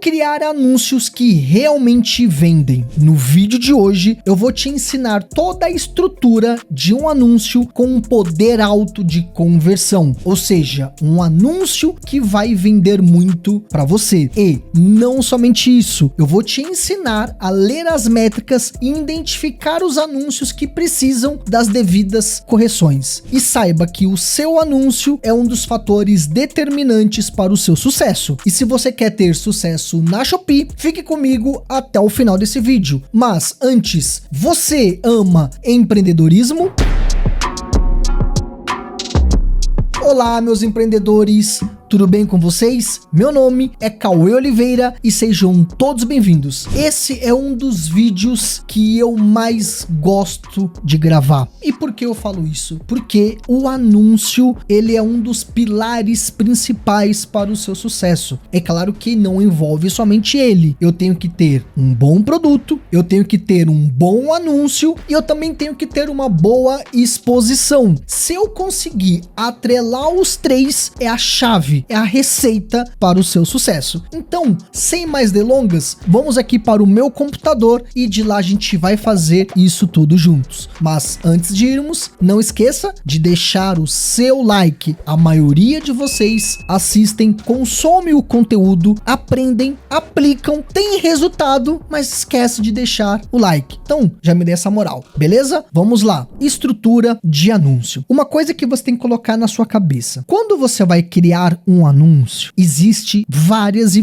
criar anúncios que realmente vendem. No vídeo de hoje eu vou te ensinar toda a estrutura de um anúncio com um poder alto de conversão, ou seja, um anúncio que vai vender muito para você. E não somente isso, eu vou te ensinar a ler as métricas e identificar os anúncios que precisam das devidas correções. E saiba que o seu anúncio é um dos fatores determinantes para o seu sucesso. E se você quer ter sucesso na Shopee, fique comigo até o final desse vídeo. Mas antes, você ama empreendedorismo? Olá, meus empreendedores! Tudo bem com vocês? Meu nome é Cauê Oliveira e sejam todos bem-vindos. Esse é um dos vídeos que eu mais gosto de gravar. E por que eu falo isso? Porque o anúncio, ele é um dos pilares principais para o seu sucesso. É claro que não envolve somente ele. Eu tenho que ter um bom produto, eu tenho que ter um bom anúncio e eu também tenho que ter uma boa exposição. Se eu conseguir atrelar os três, é a chave, é a receita para o seu sucesso. Então, sem mais delongas, vamos aqui para o meu computador e de lá a gente vai fazer isso tudo juntos. Mas antes de irmos, não esqueça de deixar o seu like. A maioria de vocês assistem, consomem o conteúdo, aprendem, aplicam, tem resultado, mas esquece de deixar o like. Então, já me dê essa moral, beleza? Vamos lá. Estrutura de anúncio. Uma coisa que você tem que colocar na sua cabeça. Quando você vai criar um anúncio, existe várias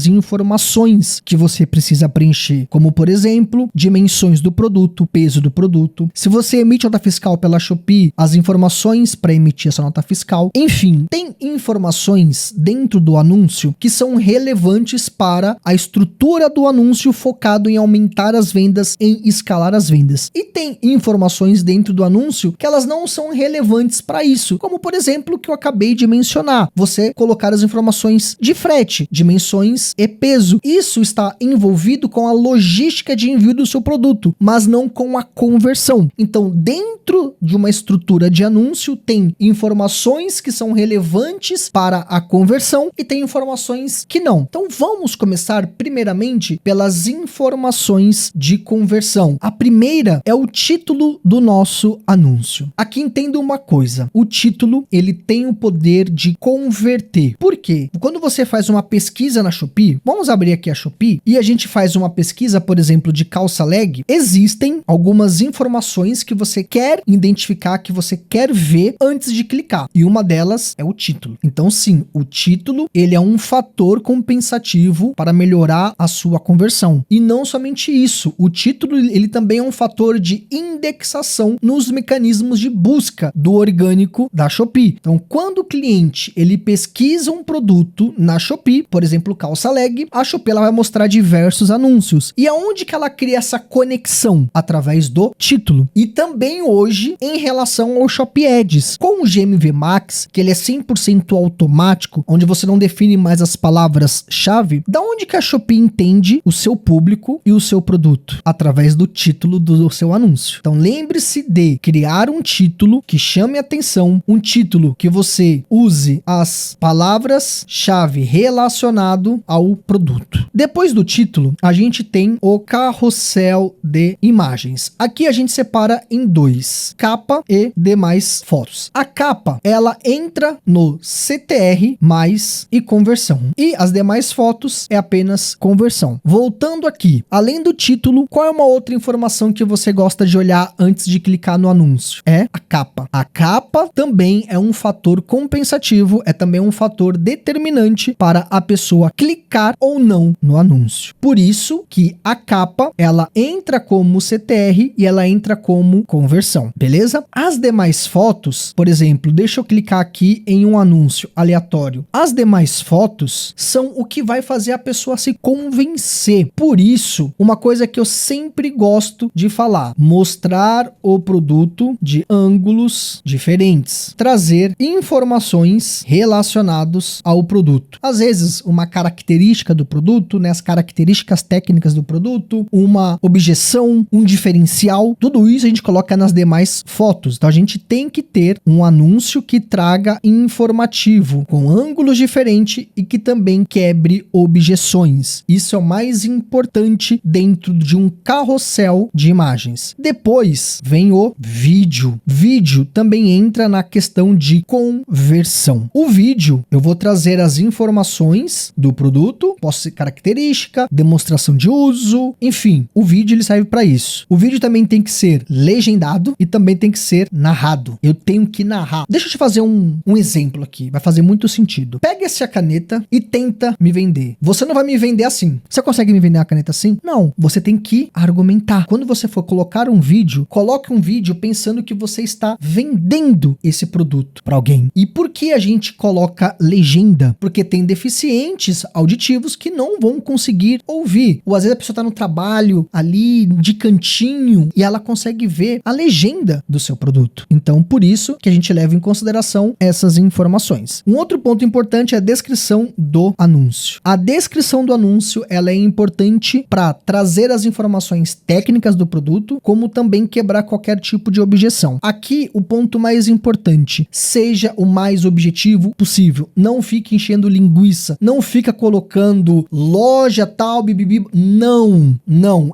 informações que você precisa preencher, como por exemplo, dimensões do produto, peso do produto. Se você emite nota fiscal pela Shopee, as informações para emitir essa nota fiscal. Enfim, tem informações dentro do anúncio que são relevantes para a estrutura do anúncio focado em aumentar as vendas, em escalar as vendas. E tem informações dentro do anúncio que elas não são relevantes para isso, como por exemplo o que eu acabei de mencionar. Você colocar as informações de frete, dimensões e peso. Isso está envolvido com a logística de envio do seu produto, mas não com a conversão. Então, dentro de uma estrutura de anúncio, tem informações que são relevantes para a conversão e tem informações que não. Então, vamos começar primeiramente pelas informações de conversão. A primeira é o título do nosso anúncio. Aqui entenda uma coisa, o título, ele tem o poder de converter. Por quê? Quando você faz uma pesquisa na Shopee, vamos abrir aqui a Shopee e a gente faz uma pesquisa, por exemplo, de calça leg, existem algumas informações que você quer identificar, que você quer ver antes de clicar. E uma delas é o título. Então sim, o título, ele é um fator compensativo para melhorar a sua conversão. E não somente isso, o título, ele também é um fator de indexação nos mecanismos de busca do orgânico da Shopee. Então, quando o cliente ele pesquisa um produto na Shopee, por exemplo, calça leg, a Shopee ela vai mostrar diversos anúncios. E aonde que ela cria essa conexão? Através do título. E também hoje, em relação ao Shopee Ads, com o GMV Max, que ele é 100% automático, onde você não define mais as palavras-chave, da onde que a Shopee entende o seu público e o seu produto? Através do título do seu anúncio. Então lembre-se de criar um título que chame atenção, um título que você use as palavras-chave relacionado ao produto. Depois do título, a gente tem o carrossel de imagens. Aqui a gente separa em dois, capa e demais fotos. A capa, ela entra no CTR mais e conversão. E as demais fotos é apenas conversão. Voltando aqui, além do título, qual é uma outra informação que você gosta de olhar antes de clicar no anúncio? É a capa. A capa também é um fator compensativo, é também um fator determinante para a pessoa clicar ou não no anúncio. Por isso que a capa, ela entra como CTR e ela entra como conversão, beleza? As demais fotos, por exemplo, deixa eu clicar aqui em um anúncio aleatório. As demais fotos são o que vai fazer a pessoa se convencer. Por isso, uma coisa que eu sempre gosto de falar, mostrar o produto de ângulos diferentes, trazer informações relacionados ao produto. Às vezes, uma característica do produto, né, as características técnicas do produto, uma objeção, um diferencial, tudo isso a gente coloca nas demais fotos. Então a gente tem que ter um anúncio que traga informativo, com ângulos diferentes e que também quebre objeções. Isso é o mais importante dentro de um carrossel de imagens. Depois vem o vídeo. Vídeo também entra na questão de conversão. O vídeo, eu vou trazer as informações do produto, posso ser característica, demonstração de uso, enfim, o vídeo ele serve para isso. O vídeo também tem que ser legendado e também tem que ser narrado. Eu tenho que narrar. Deixa eu te fazer um exemplo aqui, vai fazer muito sentido. Pega essa caneta e tenta me vender. Você não vai me vender assim. Você consegue me vender a caneta assim? Não. Você tem que argumentar. Quando você for colocar um vídeo, coloque um vídeo pensando que você está vendendo esse produto para alguém. E por que a gente coloca legenda? Porque tem deficientes auditivos que não vão conseguir ouvir. Ou às vezes a pessoa está no trabalho ali de cantinho e ela consegue ver a legenda do seu produto. Então, por isso que a gente leva em consideração essas informações. Um outro ponto importante é a descrição do anúncio. A descrição do anúncio, ela é importante para trazer as informações técnicas do produto, como também quebrar qualquer tipo de objeção. Aqui, o ponto mais importante, seja o mais objetivo possível. Não fique enchendo linguiça, não fica colocando loja tal, bibibi. Não.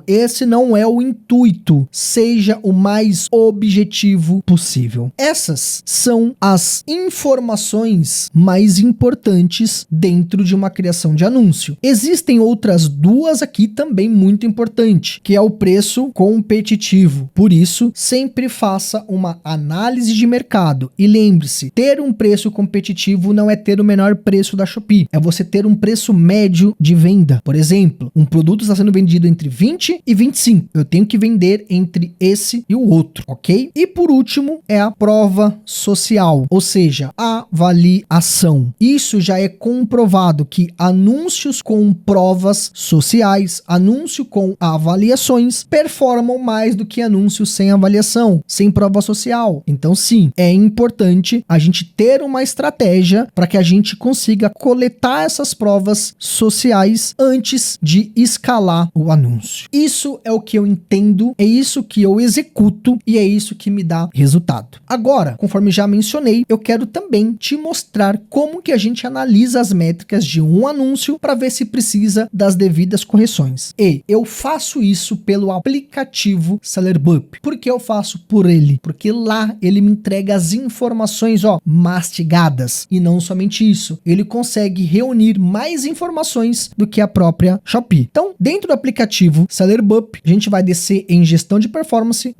Esse não é o intuito. Seja o mais objetivo possível. Essas são as informações mais importantes dentro de uma criação de anúncio. Existem outras duas aqui também muito importantes, que é o preço competitivo. Por isso, sempre faça uma análise de mercado e lembre-se, ter um preço competitivo não é ter o menor preço da Shopee, é você ter um preço médio de venda. Por exemplo, um produto está sendo vendido entre 20 e 25. Eu tenho que vender entre esse e o outro, ok? E por último, é a prova social, ou seja, a avaliação. Isso já é comprovado que anúncios com provas sociais, anúncio com avaliações, performam mais do que anúncios sem avaliação, sem prova social. Então sim, é importante a gente ter uma estratégia para que a gente consiga coletar essas provas sociais antes de escalar o anúncio. Isso é o que eu entendo, é isso que eu executo e é isso que me dá resultado. Agora, conforme já mencionei, eu quero também te mostrar como que a gente analisa as métricas de um anúncio para ver se precisa das devidas correções. E eu faço isso pelo aplicativo SellerBup. Por que eu faço por ele? Porque lá ele me entrega as informações, mastigadas. E não somente isso, ele consegue reunir mais informações do que a própria Shopee. Então, dentro do aplicativo SellerBup, a gente vai descer em gestão de performance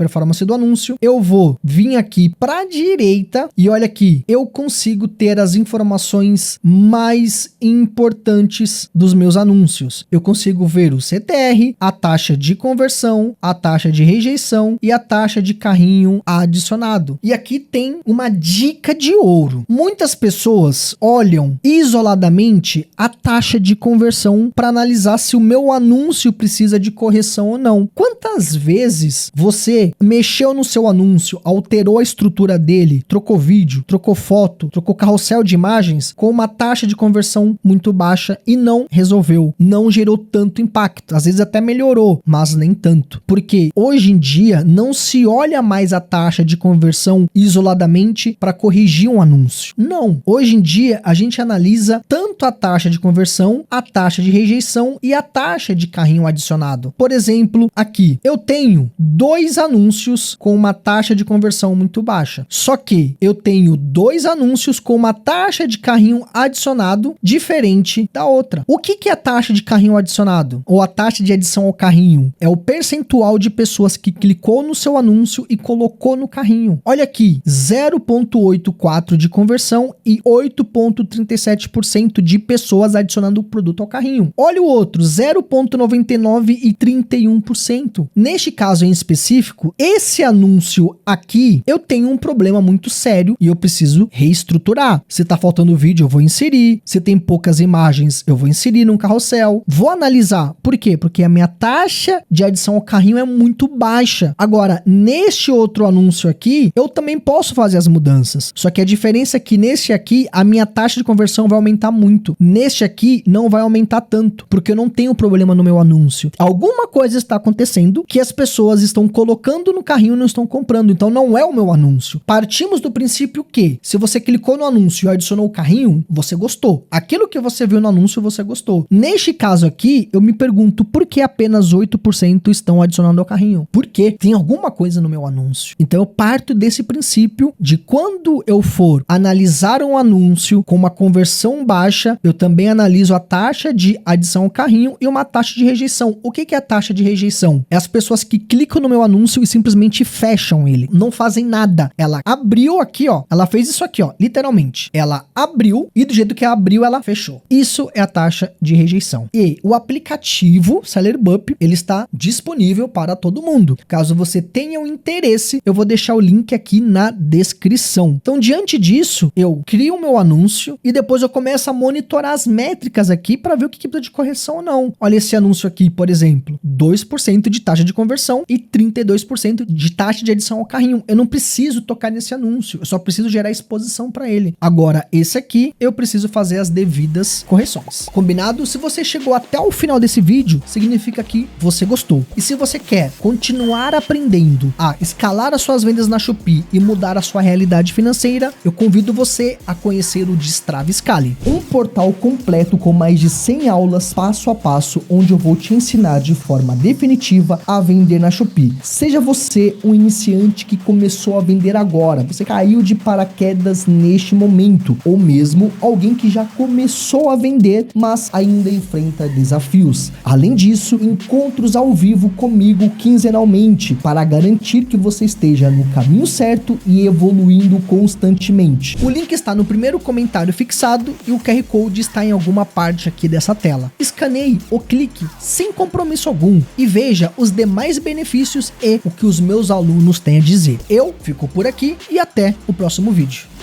do anúncio. Eu vou vir aqui para a direita e olha aqui, eu consigo ter as informações mais importantes dos meus anúncios. Eu consigo ver o CTR, a taxa de conversão, a taxa de rejeição e a taxa de carrinho adicionado. E aqui tem uma dica de ouro. Muitas pessoas olham isoladamente a taxa de conversão para analisar se o meu anúncio precisa de correção ou não. Quantas vezes você mexeu no seu anúncio, alterou a estrutura dele, trocou vídeo, trocou foto, trocou carrossel de imagens com uma taxa de conversão muito baixa e não resolveu, não gerou tanto impacto, às vezes até melhorou, mas nem tanto, porque hoje em dia não se olha mais a taxa de conversão isoladamente para corrigir um anúncio, não, hoje em dia a gente analisa tanto a taxa de conversão, a taxa de rejeição e a taxa de carrinho adicionado. Por exemplo, aqui eu tenho 2 anúncios com uma taxa de conversão muito baixa, só que eu tenho 2 anúncios com uma taxa de carrinho adicionado diferente da outra. O que é a taxa de carrinho adicionado? Ou a taxa de adição ao carrinho? É o percentual de pessoas que clicou no seu anúncio e colocou no carrinho. Olha aqui, 0,84 de conversão e 8,37% de pessoas adicionando o produto ao carrinho. Olha o outro, 0,99 e 31%. Neste caso em específico, esse anúncio aqui, eu tenho um problema muito sério e eu preciso reestruturar. Se tá faltando vídeo, eu vou inserir. Se tem poucas imagens, eu vou inserir num carrossel. Vou analisar. Por quê? Porque a minha taxa de adição ao carrinho é muito baixa. Agora, neste outro anúncio aqui, eu também posso fazer as mudanças. Só que a diferença é que neste aqui, a minha taxa de conversão vai aumentar muito. Neste aqui, não vai aumentar tanto, porque eu não tenho problema no meu anúncio. Alguma coisa está acontecendo que as pessoas estão colocando no carrinho e não estão comprando, então não é o meu anúncio. Partimos do princípio que, se você clicou no anúncio e adicionou o carrinho, você gostou. Aquilo que você viu no anúncio, você gostou. Neste caso aqui, eu me pergunto por que apenas 8% estão adicionando ao carrinho? Por quê? Tem alguma coisa no meu anúncio. Então eu parto desse princípio de quando eu for analisar um anúncio com uma conversão baixa, eu também analiso a taxa de adição ao carrinho e uma taxa de rejeição. O que é a taxa de rejeição? É as pessoas que clicam no meu anúncio e simplesmente fecham ele, não fazem nada. Ela abriu aqui, ó, ela fez isso aqui, ó, literalmente. Ela abriu e do jeito que ela abriu, ela fechou. Isso é a taxa de rejeição. E o aplicativo SellerBump, ele está disponível para todo mundo. Caso você tenha um interesse, eu vou deixar o link aqui na descrição. Então, diante disso, eu crio o meu anúncio e depois eu começo a monitorar as métricas aqui para ver o que precisa de correção ou não. Olha esse anúncio aqui, por exemplo, 2% de taxa de conversão e 32% de taxa de adição ao carrinho. Eu não preciso tocar nesse anúncio, eu só preciso gerar exposição para ele. Agora, esse aqui, eu preciso fazer as devidas correções. Combinado? Se você chegou até o final desse vídeo, significa que você gostou. E se você quer continuar aprendendo a escalar as suas vendas na Shopee e mudar a sua realidade financeira, eu convido você a conhecer o Destrave Scale, um portal completo com mais de 100 aulas passo a passo, onde eu vou te ensinar de forma definitiva a vender na Shopee. Seja você um iniciante que começou a vender agora, você caiu de paraquedas neste momento, ou mesmo alguém que já começou a vender, mas ainda enfrenta desafios. Além disso, encontros ao vivo comigo quinzenalmente, para garantir que você esteja no caminho certo e evoluindo constantemente. O link está no primeiro comentário fixado e o QR Code está em alguma parte aqui dessa tela. Escaneie ou clique sem compromisso algum e veja os demais benefícios e o que os meus alunos têm a dizer. Eu fico por aqui e até o próximo vídeo.